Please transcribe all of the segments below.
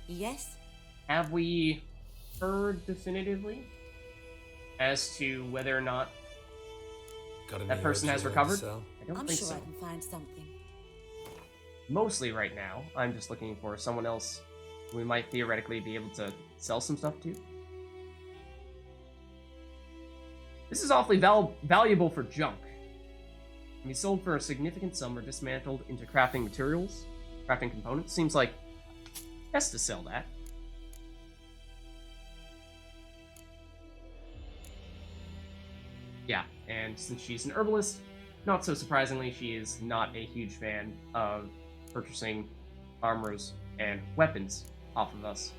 Yes? Have we heard definitively as to whether or not Got that person has recovered? I don't I'm think sure so. I can find something. Mostly right now, I'm just looking for someone else we might theoretically be able to sell some stuff to. This is awfully valuable for junk. Can be sold for a significant sum or dismantled into crafting materials, crafting components. Seems like has to sell that. Yeah, and since she's an herbalist, not so surprisingly, she is not a huge fan of purchasing armors and weapons off of us.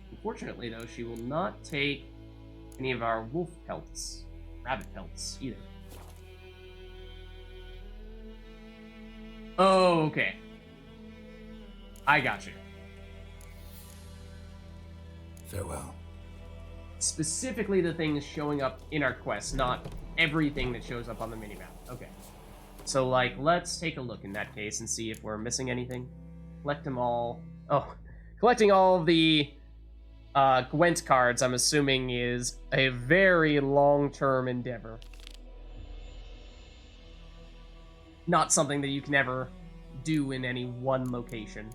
Unfortunately, though, she will not take any of our wolf pelts, rabbit pelts, either. Oh, okay. I got you. Farewell. Specifically the things showing up in our quest, not everything that shows up on the minimap. Okay. So, like, let's take a look in that case and see if we're missing anything. Collect them all. Oh, collecting all of the Gwent cards, I'm assuming, is a very long-term endeavor. Not something that you can ever do in any one location.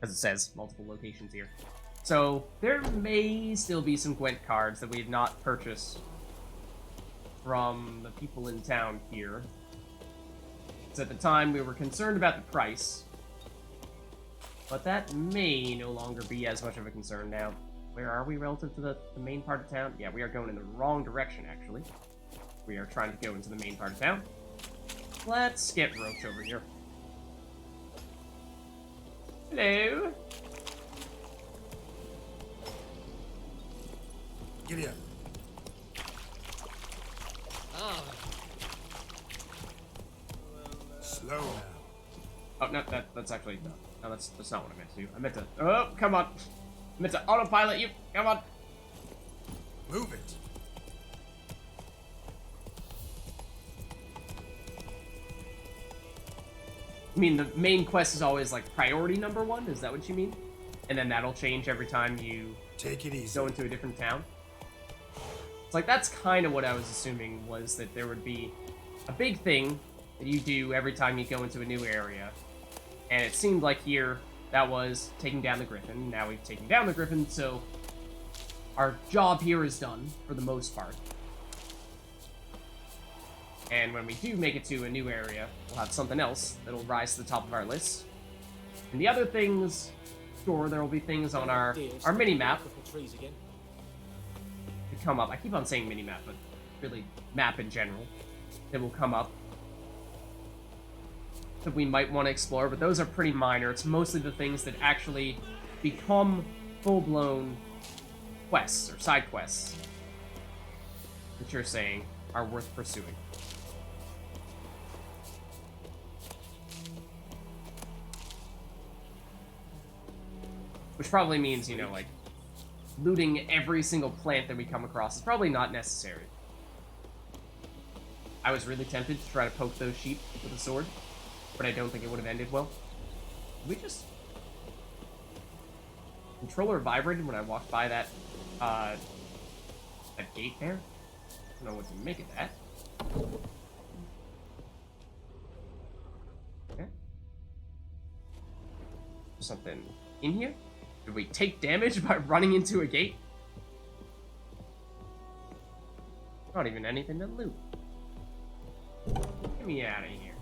As it says, multiple locations here. So, there may still be some Gwent cards that we have not purchased from the people in town here. So at the time, we were concerned about the price. But that may no longer be as much of a concern now. Where are we relative to the main part of town? Yeah, we are going in the wrong direction, actually. We are trying to go into the main part of town. Let's get Roach over here. Hello? Giddy up. Slow now. Oh, no, that's actually... No, that's not what I meant to do. I meant to... Oh, come on. I meant to autopilot you. Come on. Move it. I mean, the main quest is always, like, priority number 1? Is that what you mean? And then that'll change every time you take it easy. Go into a different town? It's like, that's kind of what I was assuming, was that there would be a big thing that you do every time you go into a new area. And it seemed like here, that was taking down the Griffin. Now we've taken down the Griffin, so our job here is done, for the most part. And when we do make it to a new area, we'll have something else that'll rise to the top of our list. And the other things, sure, there will be things on our mini-map that come up. I keep on saying mini-map, but really map in general, that will come up that we might want to explore, but those are pretty minor. It's mostly the things that actually become full-blown quests, or side quests, that you're saying are worth pursuing. Which probably means, you know, like, looting every single plant that we come across is probably not necessary. I was really tempted to try to poke those sheep with a sword, but I don't think it would have ended well. Did we just... Controller vibrated when I walked by that gate there? I don't know what to make of that. Okay. Something in here? Did we take damage by running into a gate? Not even anything to loot. Get me out of here.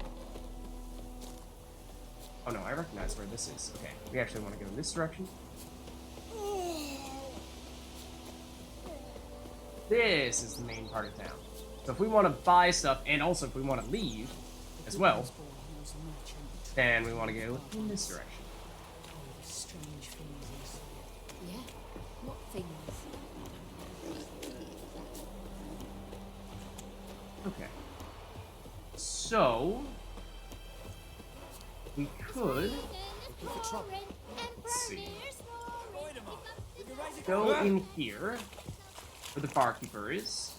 Oh no, I recognize where this is. Okay, we actually want to go in this direction. This is the main part of town. So if we want to buy stuff, and also if we want to leave as well, then we want to go in this direction. Yeah? What things? Okay. So we could, let's see, go in here where the barkeeper is.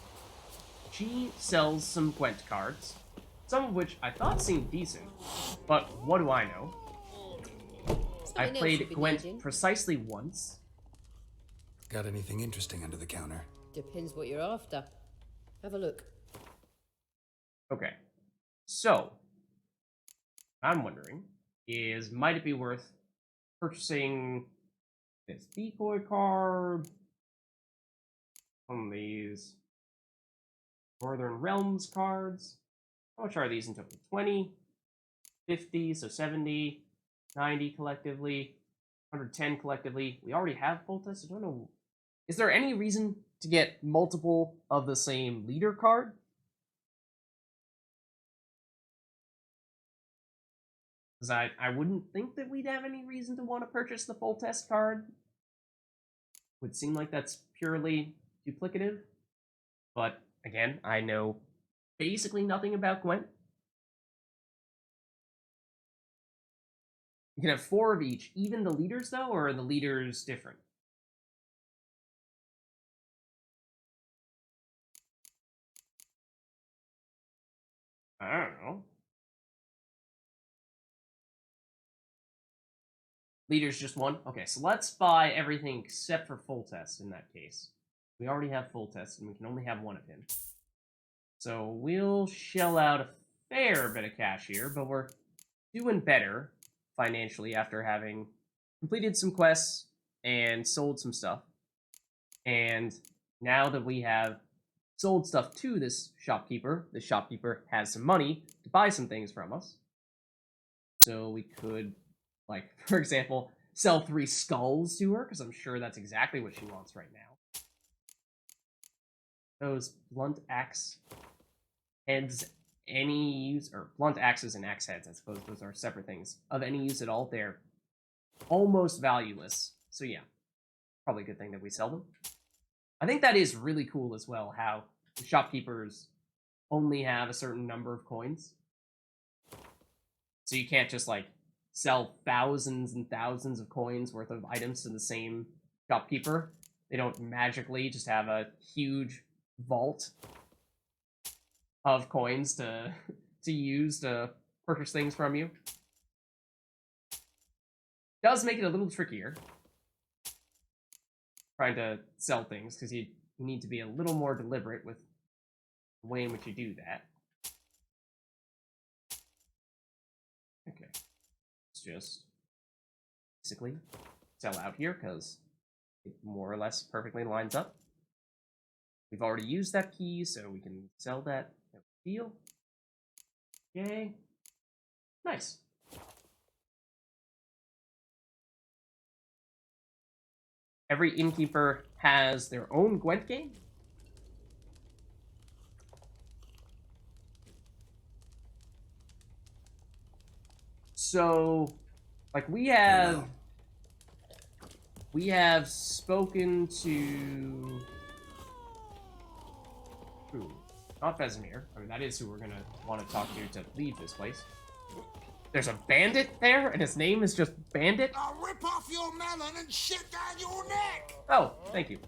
She sells some Gwent cards, some of which I thought seemed decent, but what do I know? I Something else played you've been Gwent needing? precisely once. Got anything interesting under the counter? Depends what you're after. Have a look. Okay. So, I'm wondering is might it be worth purchasing this decoy card? One of these Northern Realms cards. How much are these in total? 20, 50, so 70, 90 collectively, 110 collectively. We already have full test. I don't know. Is there any reason to get multiple of the same leader card? Because I wouldn't think that we'd have any reason to want to purchase the full test card. Would seem like that's purely duplicative. But again, I know basically nothing about Gwent. You can have 4 of each. Even the leaders, though, or are the leaders different? I don't know. Leaders just 1? Okay, so let's buy everything except for full test in that case. We already have full test, and we can only have 1 of him. So we'll shell out a fair bit of cash here, but we're doing better financially after having completed some quests and sold some stuff. And now that we have sold stuff to this shopkeeper has some money to buy some things from us. So we could, like, for example, sell 3 skulls to her, because I'm sure that's exactly what she wants right now. Those blunt axe heads, any use, or blunt axes and axe heads, I suppose those are separate things, of any use at all, they're almost valueless. So yeah, probably a good thing that we sell them. I think that is really cool as well, how the shopkeepers only have a certain number of coins. So you can't just, like, sell thousands and thousands of coins worth of items to the same shopkeeper. They don't magically just have a huge vault of coins to use to purchase things from you. Does make it a little trickier trying to sell things, because you need to be a little more deliberate with the way in which you do that. Okay. Let's just basically sell out here, because it more or less perfectly lines up. We've already used that key, so we can sell that. No deal. Yay. Nice. Every innkeeper has their own Gwent game. So, like, we have spoken to who? Not Vesemir. I mean, that is who we're gonna want to talk to leave this place. There's a bandit there, and his name is just Bandit? I'll rip off your melon and shit down your neck! Oh, thank you.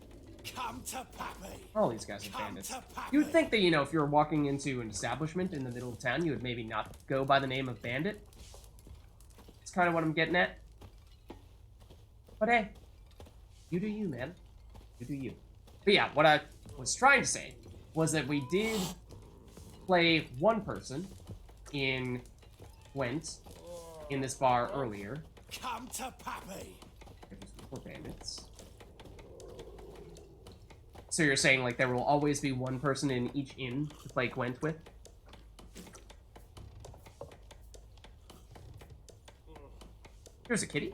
Come to Pappy! All these guys are bandits. You'd think that, you know, if you were walking into an establishment in the middle of town, you would maybe not go by the name of Bandit. It's kind of what I'm getting at. But hey, you do you, man. You do you. But yeah, what I was trying to say was that we did play one person in Gwent in this bar earlier. Come to Pappy! Poor bandits. So you're saying, like, there will always be one person in each inn to play Gwent with? There's a kitty.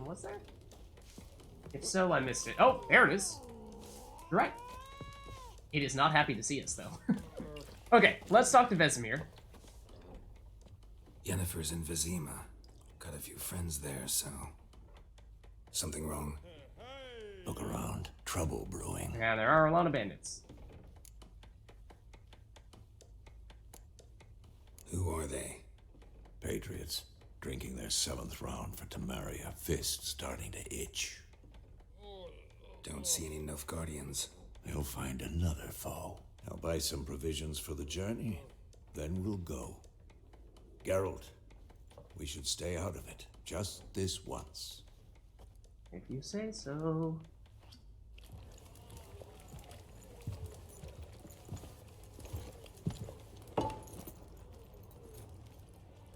What's there? If so, I missed it. Oh, there it is. You're right. It is not happy to see us, though. Okay, let's talk to Vesemir. Yennefer's in Vizima. Got a few friends there, so... Something wrong? Look around. Trouble brewing. Yeah, there are a lot of bandits. Who are they? Patriots, drinking their 7th round for Tamaria, fist starting to itch. Don't see any Nilfgaardians. They'll find another foe. I'll buy some provisions for the journey, then we'll go. Geralt, we should stay out of it. Just this once. If you say so.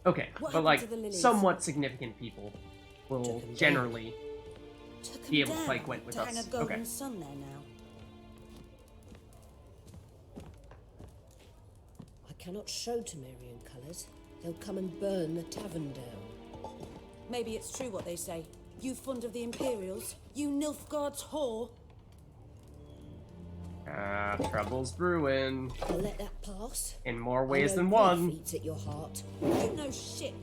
Okay, What but happened like to the lilies? somewhat significant people will Took 'em generally Took be him able to play down Gwent with to hang us. a golden Okay. sun there now. I cannot show Temerian colours. They'll come and burn the tavern down. Maybe it's true what they say. You fond of the Imperials? You Nilfgaard's whore? Trouble's brewing I'll let that pass. in more I ways know than grief one. eats at your heart. You know shit.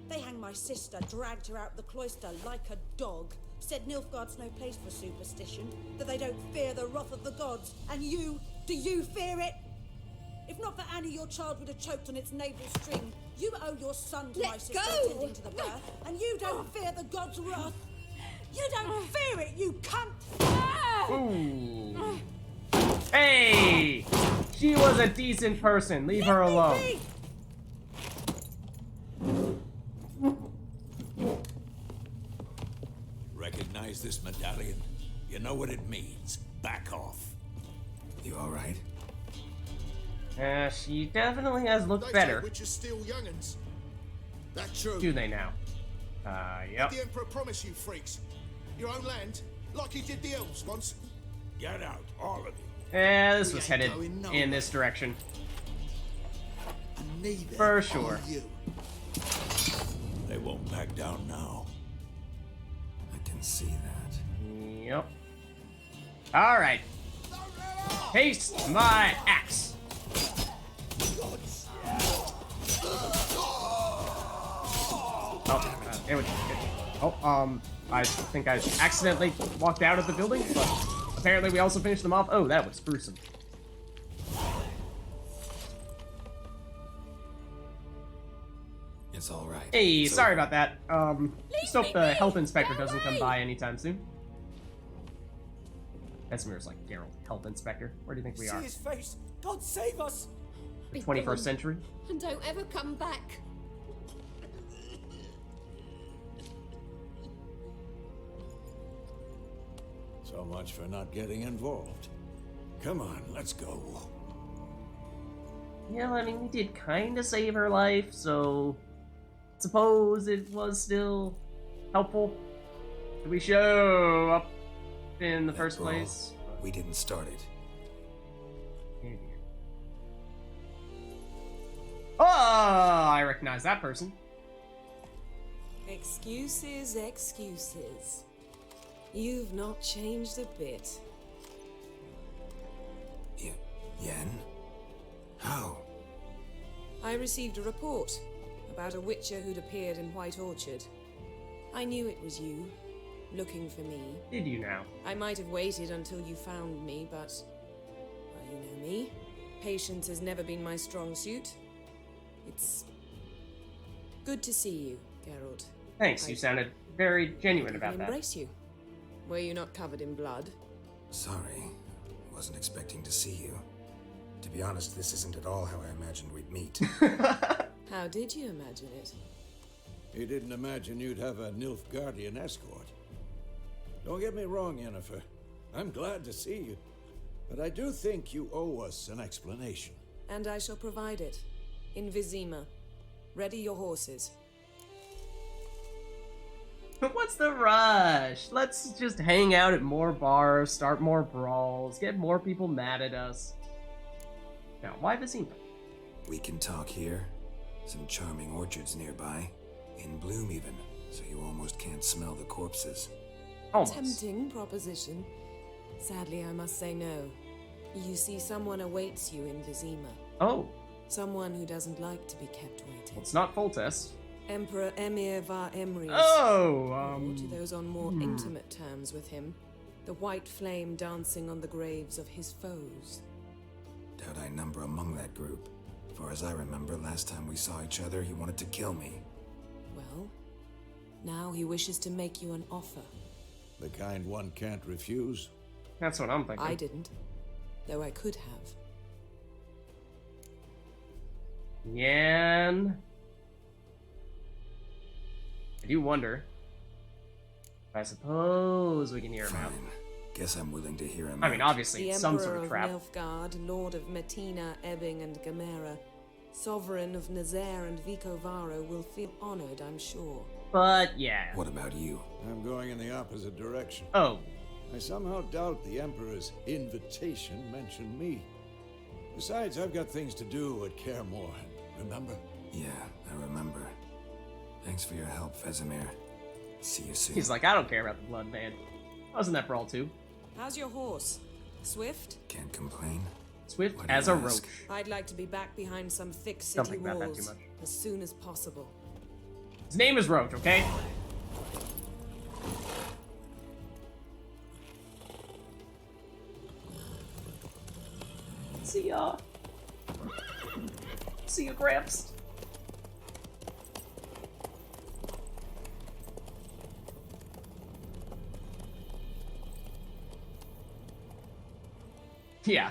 They hanged my sister, dragged her out the cloister like a dog. Said Nilfgaard's no place for superstition, that they don't fear the wrath of the gods. And you, do you fear it? If not for Annie, your child would have choked on its navel string. You owe your son to my Let sister go! attending to the birth, and you don't fear the gods' wrath. You don't fear it, you cunt! Ooh. Hey! She was a decent person. Leave her alone. Recognize this medallion? You know what it means. Back off. You alright? She definitely has looked They better. say witches steal young'uns. That true? Do they now? Yep. The Emperor promised you freaks your own land, like he did the elves once. Get out, all of you. Yeah, this We was ain't headed going in nowhere. this direction. And neither For are sure. you. They won't back down now. I can see that. Yep. Alright. Haste my axe. Oh, it was. I think I accidentally walked out of the building, but apparently we also finished them off. Oh, that was gruesome. It's alright. Hey, So- sorry about that. Just hope the health inspector doesn't come by anytime soon. Vesimir's like, Geralt, health inspector. Where do you think we See are? his face. God save us. The 21st century? And don't ever come back. So much for not getting involved. Come on, let's go. Yeah, I mean, we did kind of save her life, so suppose it was still helpful. Did we show up in the first After all, place? We didn't start it. Oh, I recognize that person. Excuses, excuses. You've not changed a bit. Yen? How? I received a report about a witcher who'd appeared in White Orchard. I knew it was you, looking for me. Did you now? I might have waited until you found me, but... well, you know me. Patience has never been my strong suit. It's... good to see you, Geralt. Thanks, you sounded very genuine about that. Embrace you. Were you not covered in blood? Sorry. Wasn't expecting to see you. To be honest, this isn't at all how I imagined we'd meet. How did you imagine it? He didn't imagine you'd have a Nilfgaardian escort. Don't get me wrong, Yennefer. I'm glad to see you. But I do think you owe us an explanation. And I shall provide it. In Vizima. Ready your horses. But what's the rush? Let's just hang out at more bars, start more brawls, get more people mad at us. Now, why Vizima? We can talk here. Some charming orchards nearby. In bloom even, so you almost can't smell the corpses. Almost. Tempting proposition. Sadly, I must say no. You see, someone awaits you in Vizima. Oh, Someone who doesn't like to be kept waiting. it's not full test. Emperor Emir var Emrys. Oh, Or to those on more intimate terms with him. The white flame dancing on the graves of his foes. Doubt I number among that group. For as I remember, last time we saw each other, he wanted to kill me. Well, now he wishes to make you an offer. The kind one can't refuse. That's what I'm thinking. I didn't, though I could have. Yan, I do wonder. I suppose we can hear him out. Fine. Guess I'm willing to hear him I mean, out. obviously, The it's some Emperor sort of of trap. Nilfgaard, Lord of Metina, Ebbing, and Gamera, Sovereign of Nazaire and Vicovaro, will feel honored, I'm sure. But, yeah. What about you? I'm going in the opposite direction. Oh. I somehow doubt the Emperor's invitation mentioned me. Besides, I've got things to do at Kaer remember? Yeah, I remember. Thanks for your help, Vesemir. See you soon. He's like, I don't care about the blood, man. Wasn't that Brawl 2? How's your horse? Swift? Can't complain. Swift Why do as you a ask? roach. I'd like to be back behind some thick Don't city think about that walls too much. as soon as possible. His name is Roach, okay? See ya. See ya, Gramps. Yeah.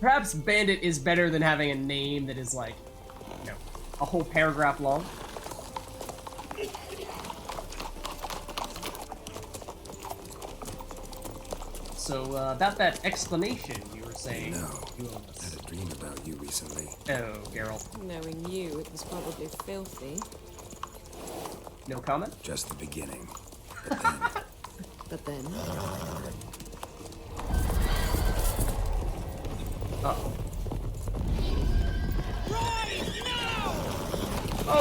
Perhaps Bandit is better than having a name that is like, you know, a whole paragraph long. So, about that explanation you were saying. No, You I had a dream about you recently. Oh, Geralt. Knowing you, it was probably filthy. No comment? Just the beginning. But then, But then, Uh-oh.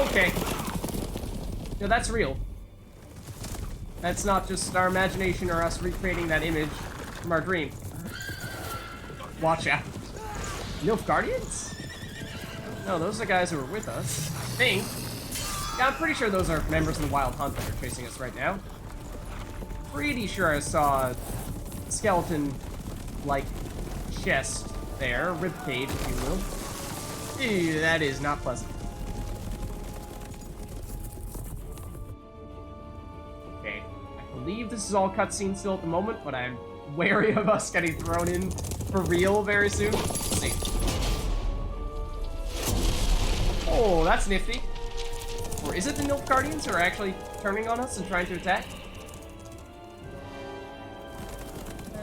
Okay. No, that's real. That's not just our imagination or us recreating that image from our dream. Watch out. Nilfgaardians? No, those are the guys who were with us. I think. Yeah, I'm pretty sure those are members of the Wild Hunt that are chasing us right now. Pretty sure I saw a skeleton-like chest there. Ribcage, if you will. Ew, that is not pleasant. Okay. I believe this is all cutscene still at the moment, but I'm wary of us getting thrown in for real very soon. Let's see. Oh, that's nifty. Or is it the Nilfgaardians who are actually turning on us and trying to attack?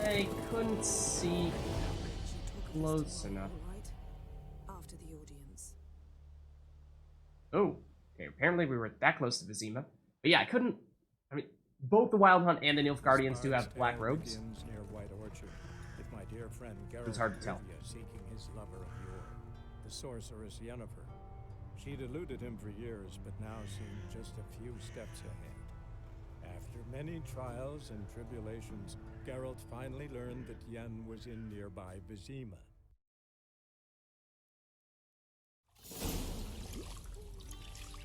I couldn't see close enough. right after the audience. Oh, okay, apparently we were that close to Vizima. But yeah, I couldn't... I mean, both the Wild Hunt and the Nilfgaardians do have black robes. Begins near White Orchard, with my dear friend Geralt It's hard to tell. Rivia seeking his lover of yore, the sorceress Yennefer. She'd eluded him for years, but now seemed just a few steps ahead. After many trials and tribulations, Geralt finally learned that Yen was in nearby Vizima.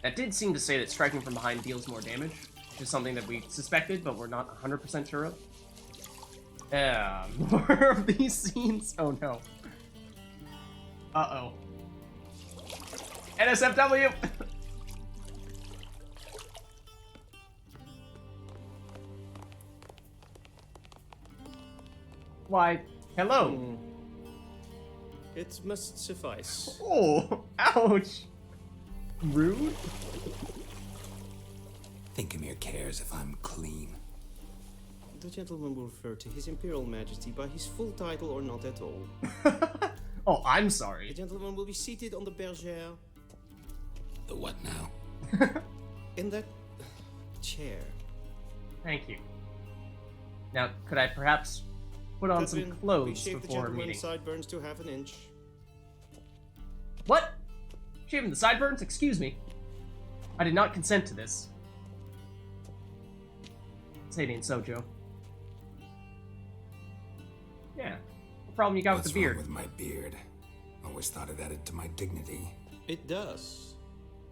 That did seem to say that striking from behind deals more damage, which is something that we suspected, but we're not 100% sure of. More of these scenes? Oh no. Uh-oh. NSFW! Why, hello. It must suffice. Oh, ouch. Rude? Thinkamere cares if I'm clean. The gentleman will refer to His Imperial Majesty by his full title or not at all. Oh, I'm The sorry. gentleman will be seated on the bergère The what now? in that chair. Thank you. Now, could I perhaps put on some Catherine, clothes please shave the before our gentleman's meeting? sideburns to half an inch. What? Shaving the sideburns? Excuse me. I did not consent to this. Say it ain't so, Joe. Yeah. What problem you got What's with the wrong beard? with my beard? Always thought it added to my dignity. It does.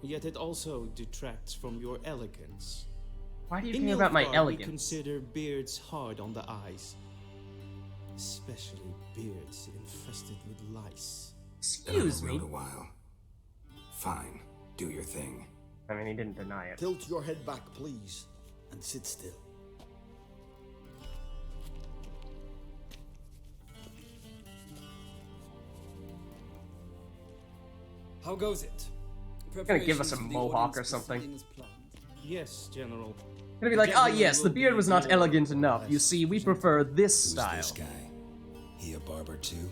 Yet it also detracts from your elegance. Why do you In care about my Nilfgaard, elegance? we consider beards hard on the eyes. Especially beards infested with lice. Been on the Excuse me. road a while. Fine, do your thing. I mean, he didn't deny it. Tilt your head back, please, and sit still. How goes it? Gonna give us a Preparations for the mohawk or audience something. proceeding as planned. Yes, General. Gonna be like, ah, yes, the beard was not elegant enough. You see, we prefer this Who's style. this guy? He a barber too?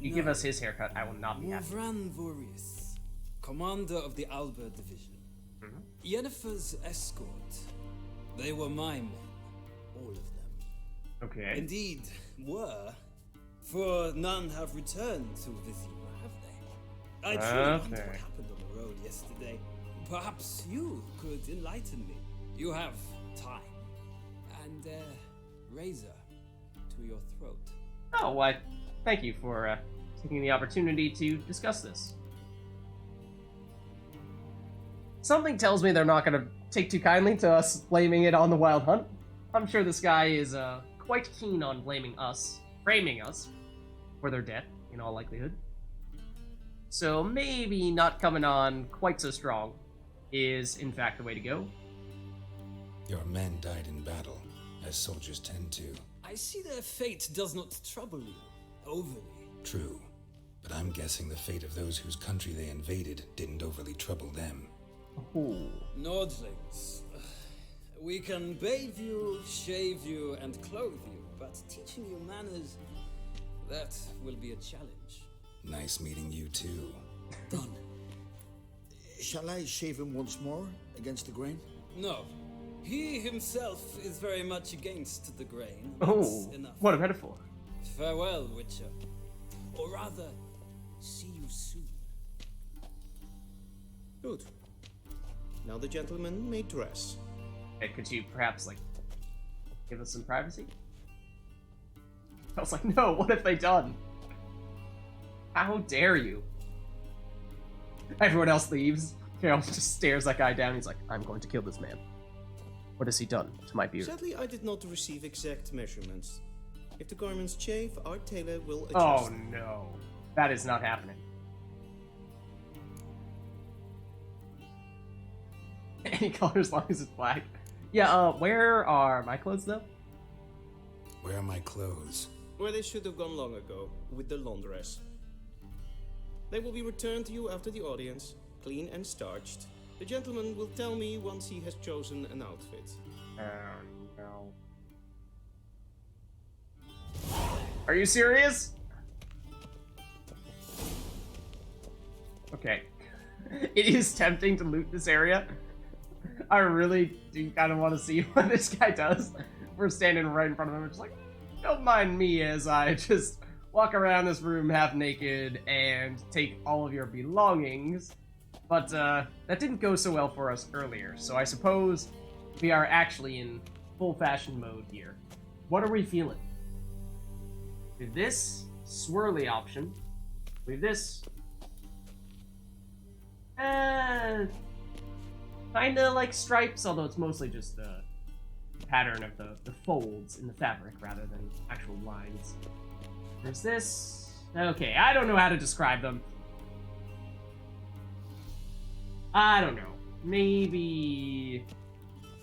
You give us his haircut, I will not be happy. Muvran Vorius, commander of the Alba Division. Yennefer's escort. They were my men, all of them. Okay. Indeed, were. For none have returned to Vizima, have they? I truly wonder what happened on the road yesterday. Perhaps you could enlighten me. You have time. And razor to your throat. Oh, why, thank you for taking the opportunity to discuss this. Something tells me they're not going to take too kindly to us blaming it on the Wild Hunt. I'm sure this guy is quite keen on framing us for their death, in all likelihood. So maybe not coming on quite so strong is, in fact, the way to go. Your men died in battle, as soldiers tend to. I see their fate does not trouble you overly. True, but I'm guessing the fate of those whose country they invaded didn't overly trouble them. Ooh. Nordlings. We can bathe you, shave you, and clothe you, but teaching you manners, that will be a challenge. Nice meeting you too. Done. Shall I shave him once more against the grain? No. He himself is very much against the grain. Oh, enough. what a metaphor. Farewell, Witcher. Or rather, see you soon. Good. Now the gentleman may dress. Could you perhaps, like, give us some privacy? I was like, no, what have they done? How dare you? Everyone else leaves. Carol just stares that guy down. He's like, I'm going to kill this man. What has he done to my beard? Sadly, I did not receive exact measurements. If the garments chafe, our tailor will adjust. Oh no. That is not happening. Any color as long as it's black. Yeah, where are my clothes though? Where are my clothes? Where they should have gone long ago, with the laundress. They will be returned to you after the audience, clean and starched. The gentleman will tell me once he has chosen an outfit. No. Are you serious? Okay. It is tempting to loot this area. I really do kind of want to see what this guy does. We're standing right in front of him, just like, don't mind me as I just walk around this room half naked and take all of your belongings. But that didn't go so well for us earlier, so I suppose we are actually in full fashion mode here. What are we feeling? With this swirly option, with this kinda like stripes, although it's mostly just the pattern of the folds in the fabric rather than actual lines. There's this. Okay, I don't know how to describe them. I don't know. Maybe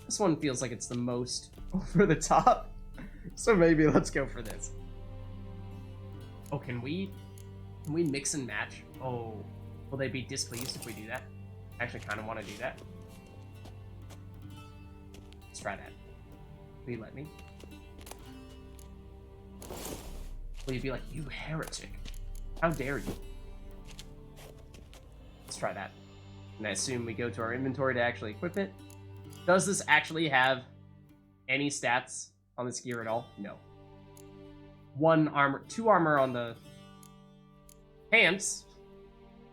this one feels like it's the most over the top. So maybe let's go for this. Oh, can we mix and match? Oh, will they be displeased if we do that? I actually kind of want to do that. Let's try that. Will you let me? Will you be like, you heretic? How dare you? Let's try that. And I assume we go to our inventory to actually equip it. Does this actually have any stats on this gear at all? No. 1 armor, 2 armor on the pants.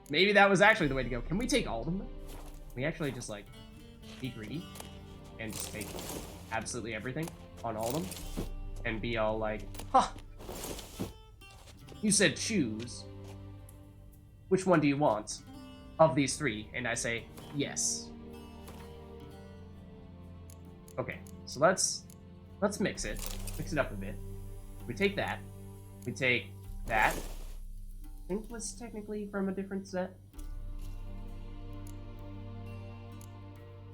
Maybe that was actually the way to go. Can we take all of them? Can we actually just, like, be greedy and just take absolutely everything on all of them and be all like, ha! You said choose. Which one do you want of these 3? And I say, yes. Okay, so let's mix it up a bit. We take that. We take that. I think was technically from a different set.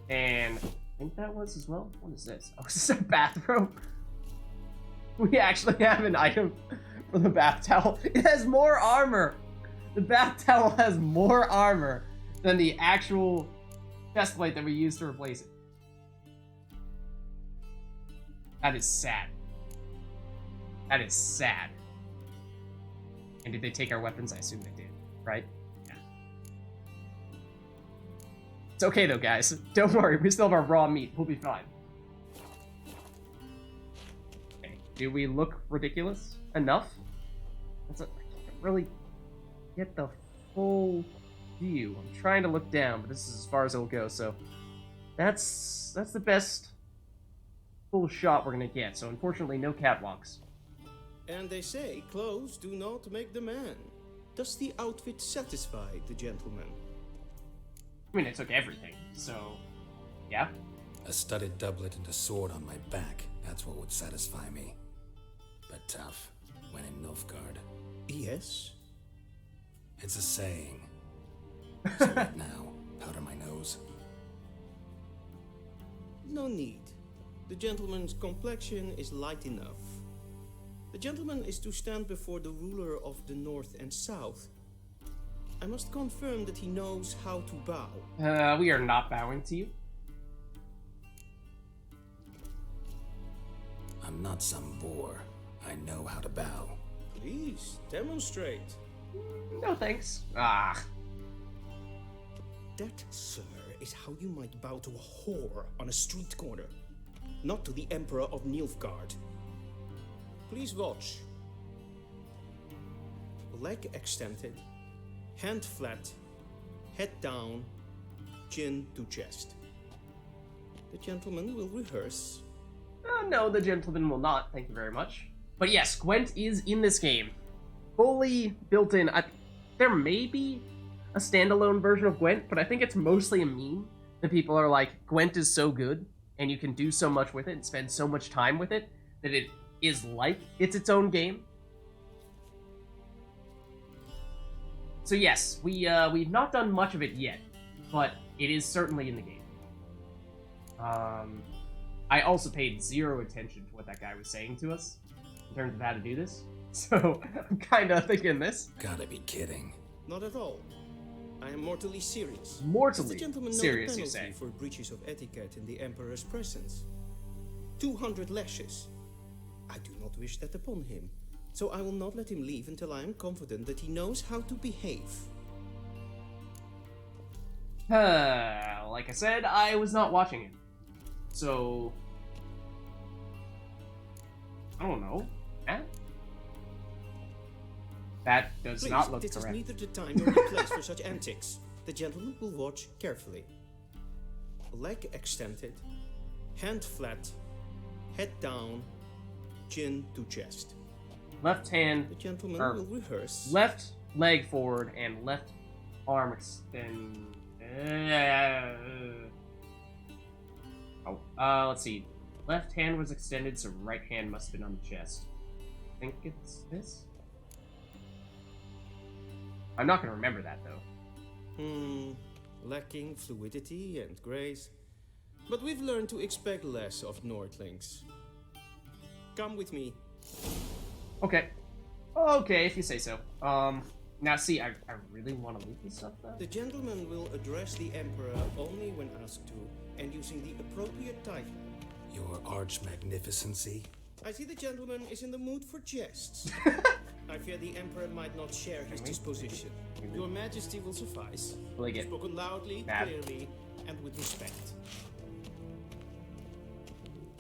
And I think that was as well. What is this? Oh, is this a bathrobe? We actually have an item for the bath towel. It has more armor. The bath towel has more armor than the actual chest plate that we used to replace it. That is sad. That is sad. And did they take our weapons? I assume they did, right? Yeah. It's okay though, guys. Don't worry, we still have our raw meat. We'll be fine. Okay, do we look ridiculous enough? I can't really get the full view. I'm trying to look down, but this is as far as it'll go, so that's the best full shot we're gonna get. So unfortunately, no catwalks. And they say clothes do not make the man. Does the outfit satisfy the gentleman? I mean, it took everything, so yeah. A studded doublet and a sword on my back, that's what would satisfy me. But tough, when in Nilfgaard. Yes? It's a saying. So right now, powder my nose. No need. The gentleman's complexion is light enough. The gentleman is to stand before the ruler of the North and South. I must confirm that he knows how to bow. We are not bowing to you. I'm not some boor. I know how to bow. Please, demonstrate. No thanks. Ah. That, sir, is how you might bow to a whore on a street corner. Not to the Emperor of Nilfgaard. Please watch. Leg extended, hand flat, head down, chin to chest. The gentleman will rehearse. No, the gentleman will not. Thank you very much. But yes, Gwent is in this game. Fully built in. There may be a standalone version of Gwent, but I think it's mostly a meme. That people are like, Gwent is so good, and you can do so much with it and spend so much time with it, that it is like it's its own game. So yes, we've not done much of it yet, but it is certainly in the game. I also paid zero attention to what that guy was saying to us in terms of how to do this, so I'm kind of thinking this. Gotta be kidding. Not at all. I am mortally serious. Mortally Does the gentleman serious, know the you penalty say? for breaches of etiquette in the Emperor's presence? 200 lashes. I do not wish that upon him, so I will not let him leave until I am confident that he knows how to behave. Like I said, I was not watching it, so I don't know. That does Please, not look this correct. is neither the time nor the place for such antics. The gentleman will watch carefully. Leg extended, hand flat, head down, chin to chest. Left hand, The gentleman or will rehearse. left leg forward and left arm extend. Let's see. Left hand was extended, so right hand must have been on the chest. I think it's this. I'm not gonna remember that though. Lacking fluidity and grace. But we've learned to expect less of Nordlings. Come with me. Okay. Okay, if you say so. Now see, I really want to leave this stuff though. The gentleman will address the Emperor only when asked to, and using the appropriate title. Your arch magnificency. I see the gentleman is in the mood for jests. I fear the Emperor might not share his disposition. Your Majesty will suffice. Will I get Spoken loudly, mad? clearly, and with respect.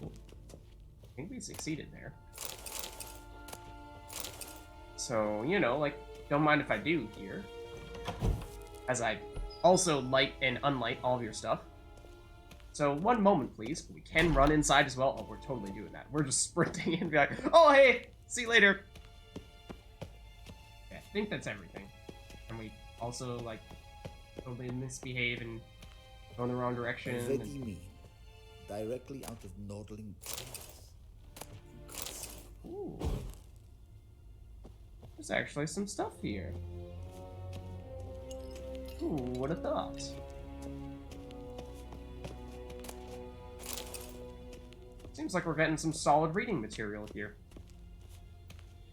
I think we succeeded there. So, you know, like, don't mind if I do here. As I also light and unlight all of your stuff. So, one moment, please. We can run inside as well. Oh, we're totally doing that. We're just sprinting in and be like, oh, hey, see you later. Okay, I think that's everything. And we also, like, totally misbehave and go in the wrong direction. Ready And... me. Directly out of Nordling. Ooh. There's actually some stuff here. Ooh, what a thought. Seems like we're getting some solid reading material here.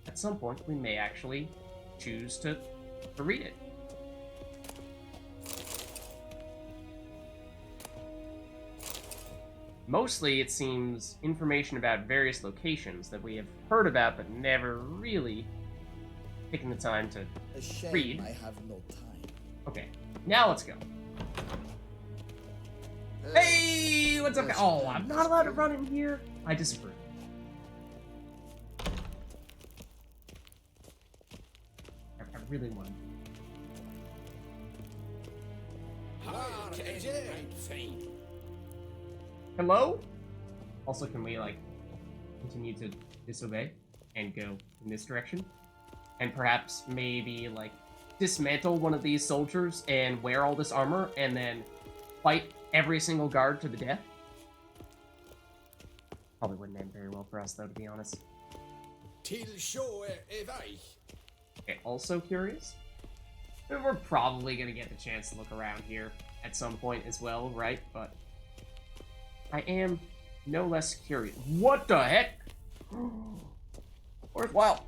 At some point, we may actually choose to read it. Mostly, it seems, information about various locations that we have heard about but never really taken the time to A shame read. I have no time. Okay, now let's go. Hey, what's up? Oh, I'm not allowed to run in here? I disapprove. I really want to. Hello? Also, can we, like, continue to disobey and go in this direction? And perhaps, maybe, like, dismantle one of these soldiers and wear all this armor and then fight every single guard to the death? Probably wouldn't end very well for us, though, to be honest. Okay, also curious. We're probably gonna get the chance to look around here at some point as well, right? But I am no less curious. What the heck? Worthwhile.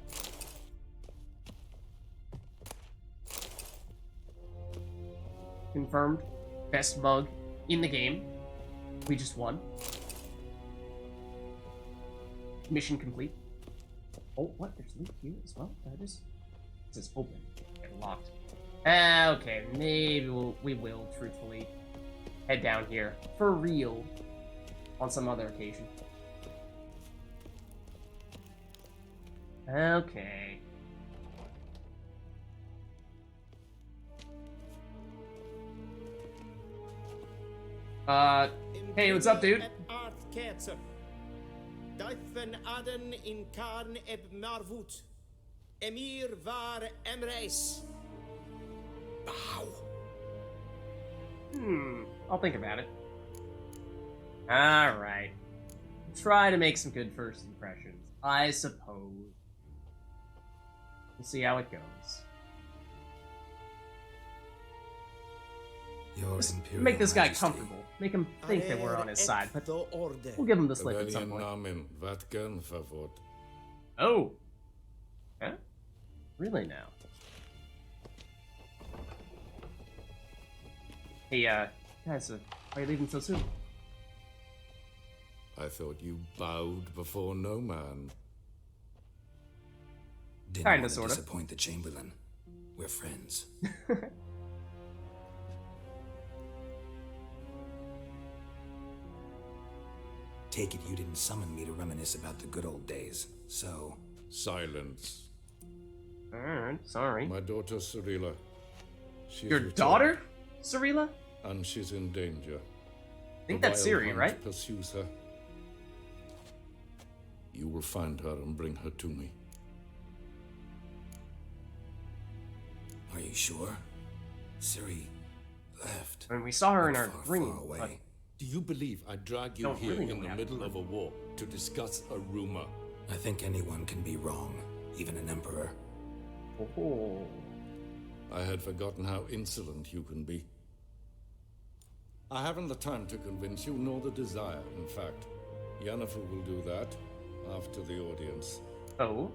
Confirmed. Best mug in the game. We just won. Mission complete. Oh, what? There's loot here as well? There it is. It says open. Get locked. Okay, maybe we will, truthfully, head down here. For real. On some other occasion. Okay. Hey, what's up, dude? Duiven aden in Karn eb Marvoet. Emir var Emreis. Bow. I'll think about it. Alright. Try to make some good first impressions, I suppose. We'll see how it goes. Make this guy comfortable. Make him think that we're on his side, but we'll give him the slip at some point. Oh. Huh? Really now? Hey, guys, why are you leaving so soon? I thought you bowed before no man. Didn't Kinda, want to sorta. disappoint the Chamberlain. We're friends. Take it you didn't summon me to reminisce about the good old days, so... Silence. Alright, sorry. My daughter, Cirilla. Your daughter, Cirilla? And she's in danger. I think that's Ciri, Hunt right? Pursues her. You will find her and bring her to me. Are you sure? Ciri left. I mean, we saw her in our Far, dream, far away. but Do you believe I drag you Don't here really know in the what middle happened. of a war to discuss a rumor? I think anyone can be wrong, even an emperor. oh. I had forgotten how insolent you can be. I haven't the time to convince you, nor the desire, in fact. Yennefer will do that after the audience. Oh.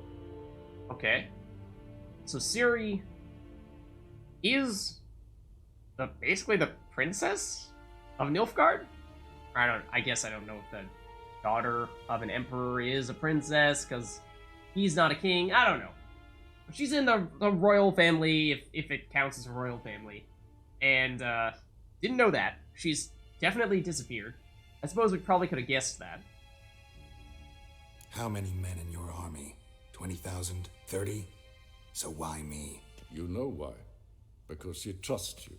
Okay. So Ciri is basically the princess of Nilfgaard? I guess I don't know if the daughter of an emperor is a princess, because he's not a king. I don't know. But she's in the royal family, if it counts as a royal family. And, didn't know that. She's definitely disappeared. I suppose we probably could have guessed that. How many men in your army? 20,000? 30? So why me? You know why. Because she trusts you.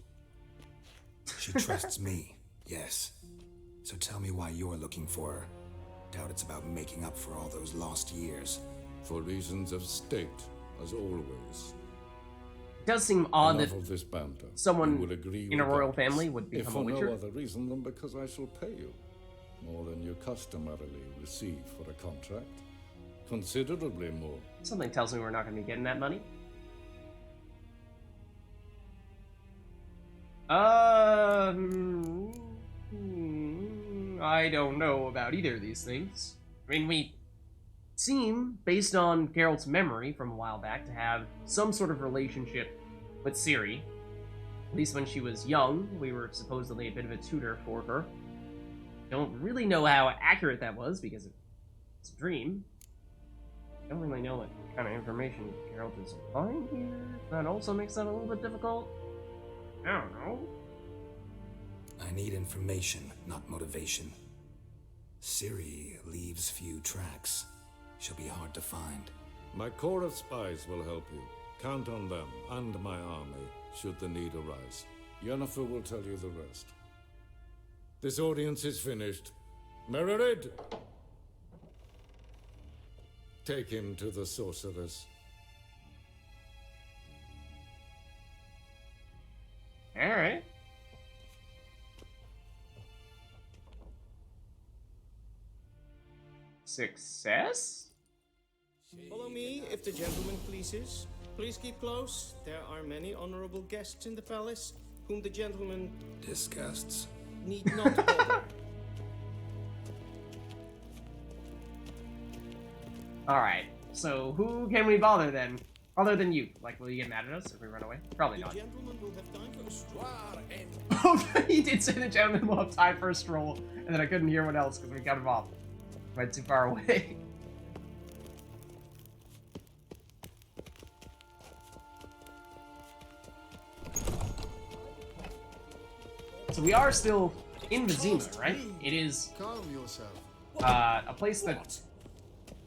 She trusts me, yes. So tell me why you're looking for her. Doubt it's about making up for all those lost years. For reasons of state, as always. It does seem odd Enough that of this banter. someone You will agree in a with royal that, family would if become for a witcher. no other reason than because I shall pay you more than you customarily receive for a contract. Considerably more. Something tells me we're not going to be getting that money. I don't know about either of these things. I mean, we seem, based on Geralt's memory from a while back, to have some sort of relationship with Ciri. At least when she was young, we were supposedly a bit of a tutor for her. Don't really know how accurate that was because it's a dream. Don't really know what kind of information Geralt is implying here. That also makes that a little bit difficult. I don't know. I need information, not motivation. Ciri leaves few tracks. She'll be hard to find. My corps of spies will help you. Count on them and my army, should the need arise. Yennefer will tell you the rest. This audience is finished. Mererid! Take him to the sorceress. Alright. Success? Follow me, if the gentleman pleases. Please keep close. There are many honorable guests in the palace, whom the gentleman Disgusts. need not bother. Alright, so who can we bother then? Other than you. Like, will you get mad at us if we run away? Probably not. The gentleman will have time for a stroll. Oh, he did say the gentleman will have time for a stroll, and then I couldn't hear what else because we cut him off. Went too far away. So we are still in Vizima, right? It is Calm yourself. a place that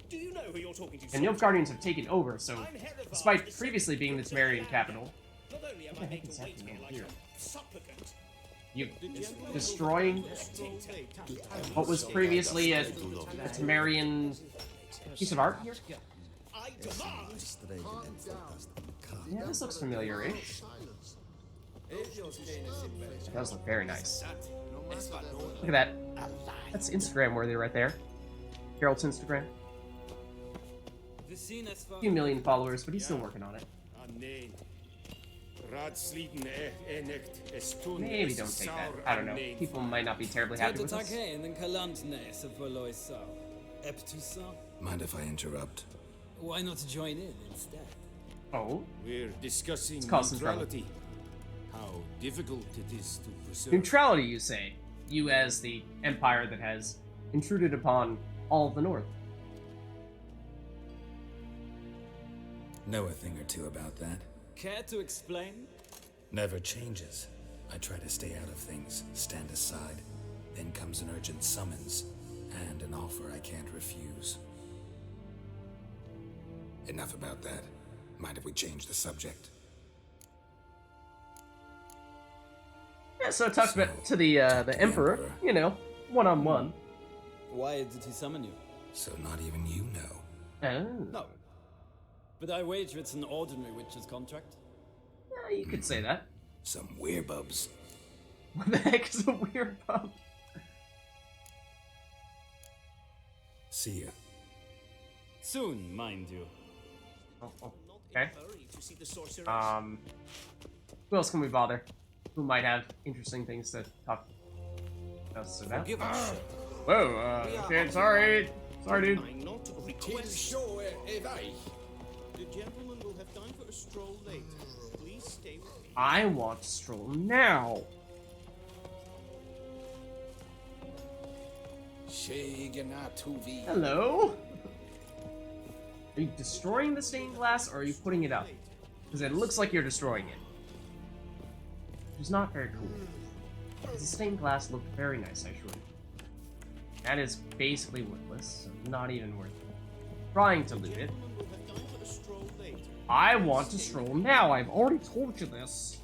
Do you know who you're talking to? the Nilfgaardians have taken over, so despite previously being the Temerian capital, Not only am I made to wait on like a supplicant, you destroying what was previously a Temerian piece of art here? I demand. Yeah, this looks familiar-ish. That does look very nice. Look at that. That's Instagram worthy right there. Geralt's Instagram. A few million followers, but he's still working on it. Maybe don't take that. I don't know. People might not be terribly happy with us. Mind if I interrupt? Why not join in instead? Oh? We're discussing Let's cause some neutrality. How difficult it is to preserve. Neutrality, you say? You as the empire that has intruded upon all of the North. Know a thing or two about that. Care to explain? Never changes. I try to stay out of things, stand aside. Then comes an urgent summons, and an offer I can't refuse. Enough about that. Mind if we change the subject? Yeah, so it talks about to the Emperor, you know, one-on-one. Why did he summon you? So not even you know. Oh. No. But I wager it's an ordinary witch's contract. Yeah, you could say that. Some werebubs. What the heck is a werebub? See ya. Soon, mind you. Oh, okay. To see the sorceress. Who else can we bother? Who might have interesting things to talk to us about? Give us. Whoa, okay, sorry, dude. I not request. The gentleman will have time for a stroll later. Please stay with me. I want to stroll now. Hello? Are you destroying the stained glass, or are you putting it up? Because it looks like you're destroying it. Which is not very cool. The stained glass looked very nice, actually. That is basically worthless, so not even worth it. Trying to loot it. I want to stroll now. I've already told you this.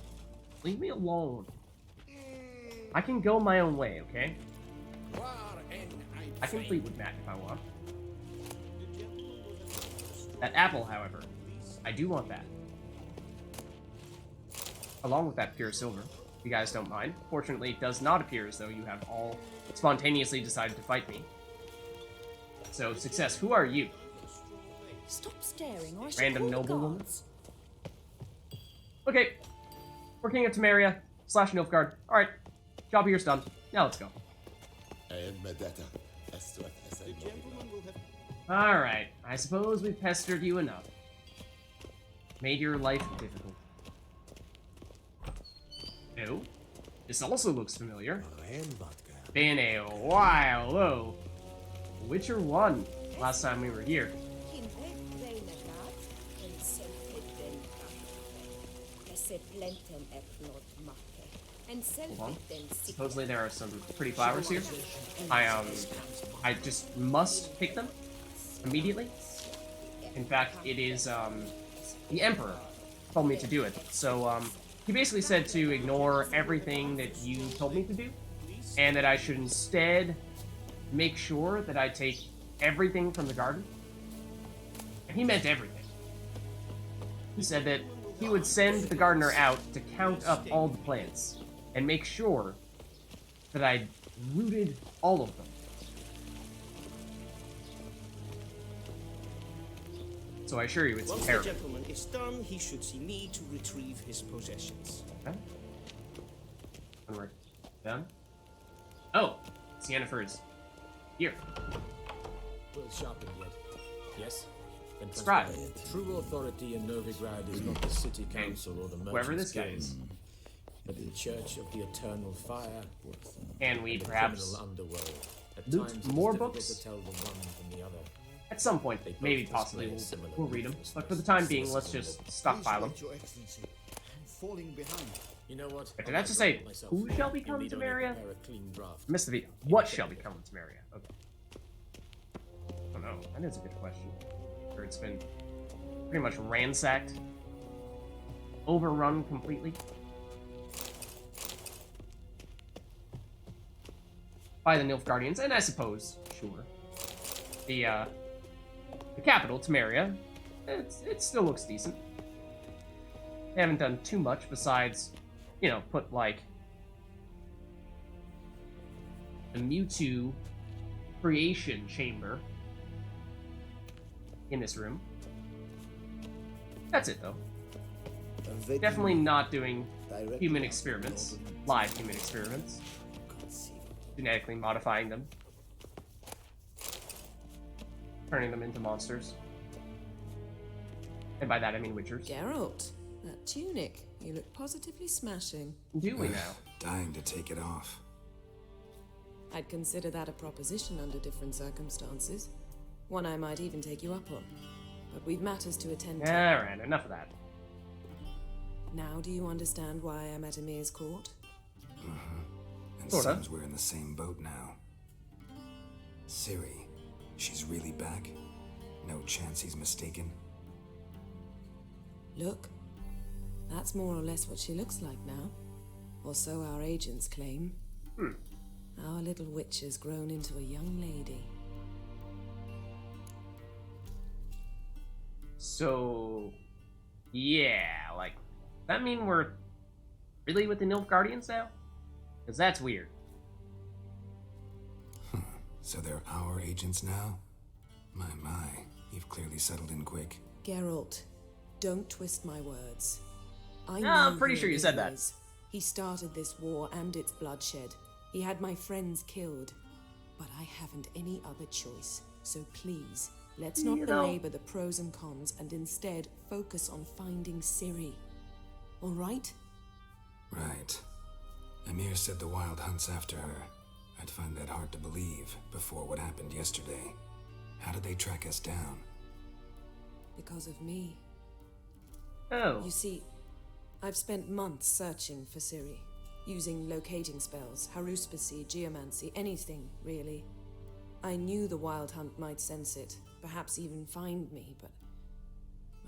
Leave me alone. I can go my own way, okay? I can plead with Matt if I want. That apple, however, I do want that. Along with that pure silver, if you guys don't mind. Fortunately, it does not appear as though you have all spontaneously decided to fight me. So, success, who are you? Stop staring, or I shall Random call the noblewoman? guards. Okay. We're King of Temeria / Nilfgaard. Alright. Job here's done. Now let's go. Alright. I suppose we've pestered you enough. Made your life difficult. No. This also looks familiar. Been a while. Oh, Witcher 1. Last time we were here. Hold on. Supposedly there are some pretty flowers here. I just must pick them immediately. In fact, it is the Emperor told me to do it. So he basically said to ignore everything that you told me to do, and that I should instead make sure that I take everything from the garden. And he meant everything. He said that he would send the gardener out to count up all the plants and make sure that I rooted all of them. So I assure you it's Once terrible. the gentleman is done, he should see me to retrieve his possessions. Okay. When we're done. Oh, Yennefer is here. Well sharpened yet. Yes? Then Scribe. True authority in Novigrad is not the city council or the Whoever merchants' this guy guild, is. but the Church of the Eternal Fire. Can we and the perhaps criminal underworld. At loot times it is more difficult books? to tell the one from the other. At some point, They both maybe display possibly a similar we'll read them. ruthlessness, But for the time being, let's cynicism, just stockpile them. Your Excellency, I'm falling behind. You know what? Did I just say who shall become Indeed, only Temeria? prepare a clean draft. I missed the video. What shall become of Temeria? Okay. Oh no, that is a good question. Or it's been pretty much ransacked, overrun completely by the Nilfgaardians, and I suppose, sure, the capital, Temeria, it still looks decent. They haven't done too much besides, you know, put like the Mewtwo creation chamber in this room. That's it, though. Definitely not doing human experiments, live human experiments, genetically modifying them, turning them into monsters. And by that I mean witchers. Geralt, that tunic, you look positively smashing. Do we now? Dying to take it off. I'd consider that a proposition under different circumstances. One I might even take you up on. But we've matters to attend to. Alright, enough of that. Now do you understand why I'm at Emir's court? And Sorta. seems we're in the same boat now. Ciri, she's really back? No chance he's mistaken? Look, that's more or less what she looks like now. Or so our agents claim. Our little witch has grown into a young lady. So, yeah, like, does that mean we're really with the Nilfgaardians now? Because that's weird. So they're our agents now? My, you've clearly settled in quick. Geralt, don't twist my words. I No, know I'm pretty who sure you Emir said that. is. He started this war and its bloodshed. He had my friends killed. But I haven't any other choice. So please, let's not belabor the pros and cons and instead focus on finding Ciri. All right? Right. Emir said the Wild hunts after her. I'd find that hard to believe before what happened yesterday. How did they track us down? Because of me. Oh. You see, I've spent months searching for Ciri, using locating spells, haruspicy, geomancy, anything, really. I knew the Wild Hunt might sense it, perhaps even find me, but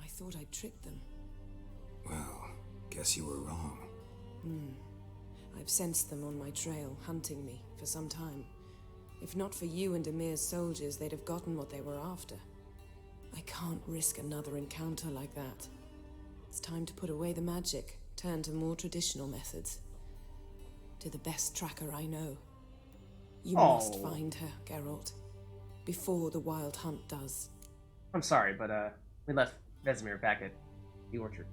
I thought I'd tricked them. Well, guess you were wrong. I've sensed them on my trail, hunting me, for some time. If not for you and Emir's soldiers, they'd have gotten what they were after. I can't risk another encounter like that. It's time to put away the magic, turn to more traditional methods. To the best tracker I know. You must find her, Geralt. Before the Wild Hunt does. I'm sorry, but we left Vesemir back at the orchard.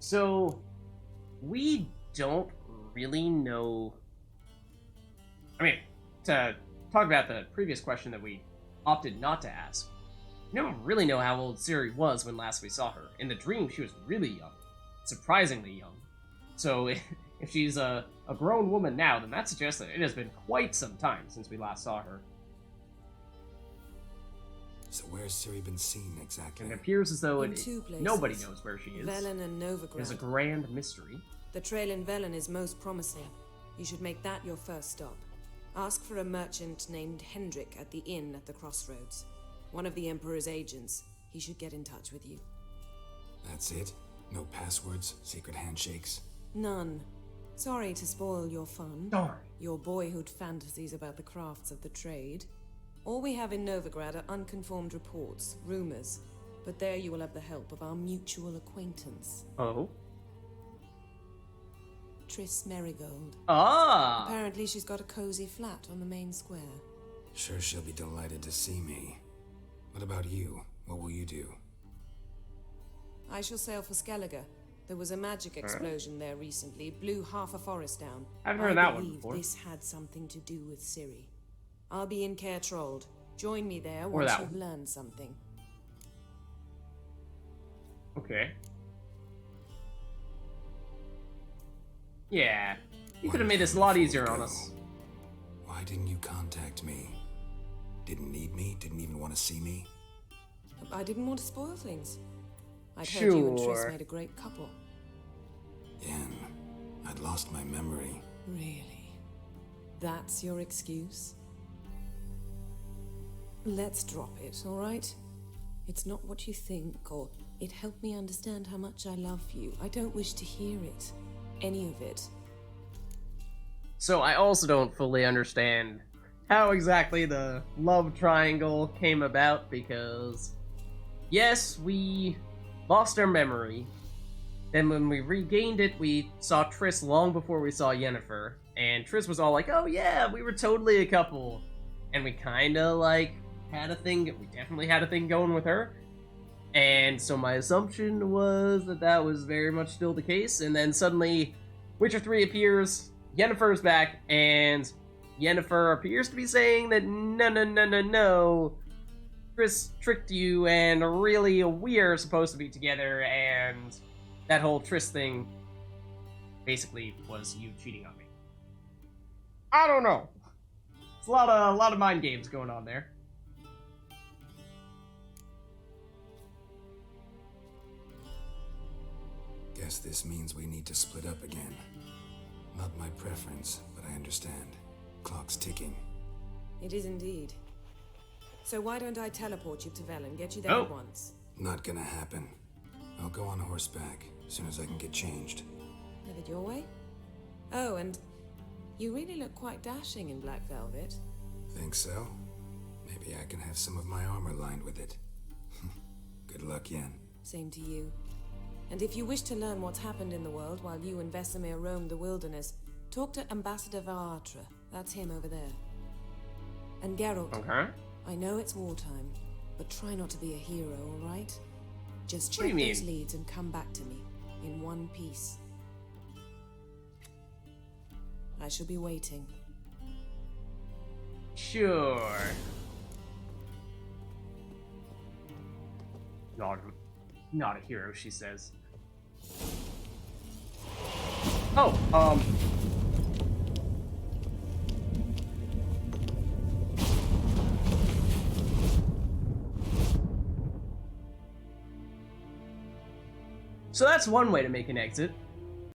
So, we don't really know... I mean, to talk about the previous question that we opted not to ask, we don't really know how old Ciri was when last we saw her. In the dream, she was really young. Surprisingly young. So, in If she's a grown woman now, then that suggests that it has been quite some time since we last saw her. So where's Ciri been seen exactly? And it appears as though In two places. nobody knows where she is. Velen and Novigrad. It's a grand mystery. The trail in Velen is most promising. You should make that your first stop. Ask for a merchant named Hendrik at the inn at the crossroads. One of the Emperor's agents. He should get in touch with you. That's it? No passwords, secret handshakes? None. Sorry to spoil your fun. Darn. Your boyhood fantasies about the crafts of the trade. All we have in Novigrad are unconfirmed reports, rumors. But there you will have the help of our mutual acquaintance. Oh? Triss Merigold. Ah! Apparently she's got a cozy flat on the main square. Sure she'll be delighted to see me. What about you? What will you do? I shall sail for Skellige. There was a magic explosion there recently, blew half a forest down. I've heard that I one believe before. this had something to do with Ciri. I'll be in Caer Trold. Join me there Or once that you've one. learned something. Okay. Yeah. You could have made this a lot easier on us. Why didn't you contact me? Didn't need me? Didn't even want to see me? I didn't want to spoil things. I'd heard you and Triss Sure. made a great couple. Yen, I'd lost my memory. Really? That's your excuse? Let's drop it, all right? It's not what you think, or it helped me understand how much I love you. I don't wish to hear it. Any of it. So I also don't fully understand how exactly the love triangle came about, because yes, we lost our memory. Then when we regained it, we saw Triss long before we saw Yennefer. And Triss was all like, oh yeah, we were totally a couple. And we kinda like had a thing, we definitely had a thing going with her. And so my assumption was that that was very much still the case. And then suddenly Witcher 3 appears, Yennefer's back, and Yennefer appears to be saying that no, Triss tricked you, and really we are supposed to be together, and that whole Triss thing basically was you cheating on me. I don't know. It's a lot of mind games going on there. Guess this means we need to split up again. Not my preference, but I understand. Clock's ticking. It is indeed. So why don't I teleport you to Velen, get you there at once? Not gonna happen. I'll go on horseback as soon as I can get changed. Have it your way? Oh, and you really look quite dashing in black velvet. Think so? Maybe I can have some of my armor lined with it. Good luck, Yen. Same to you. And if you wish to learn what's happened in the world while you and Vesemir roamed the wilderness, talk to Ambassador Varatra. That's him over there. And Geralt. Okay. I know it's wartime, but try not to be a hero, all right? Just What do check you those mean? leads and come back to me in one piece. I shall be waiting. Sure. Not a hero, she says. Oh, so that's one way to make an exit.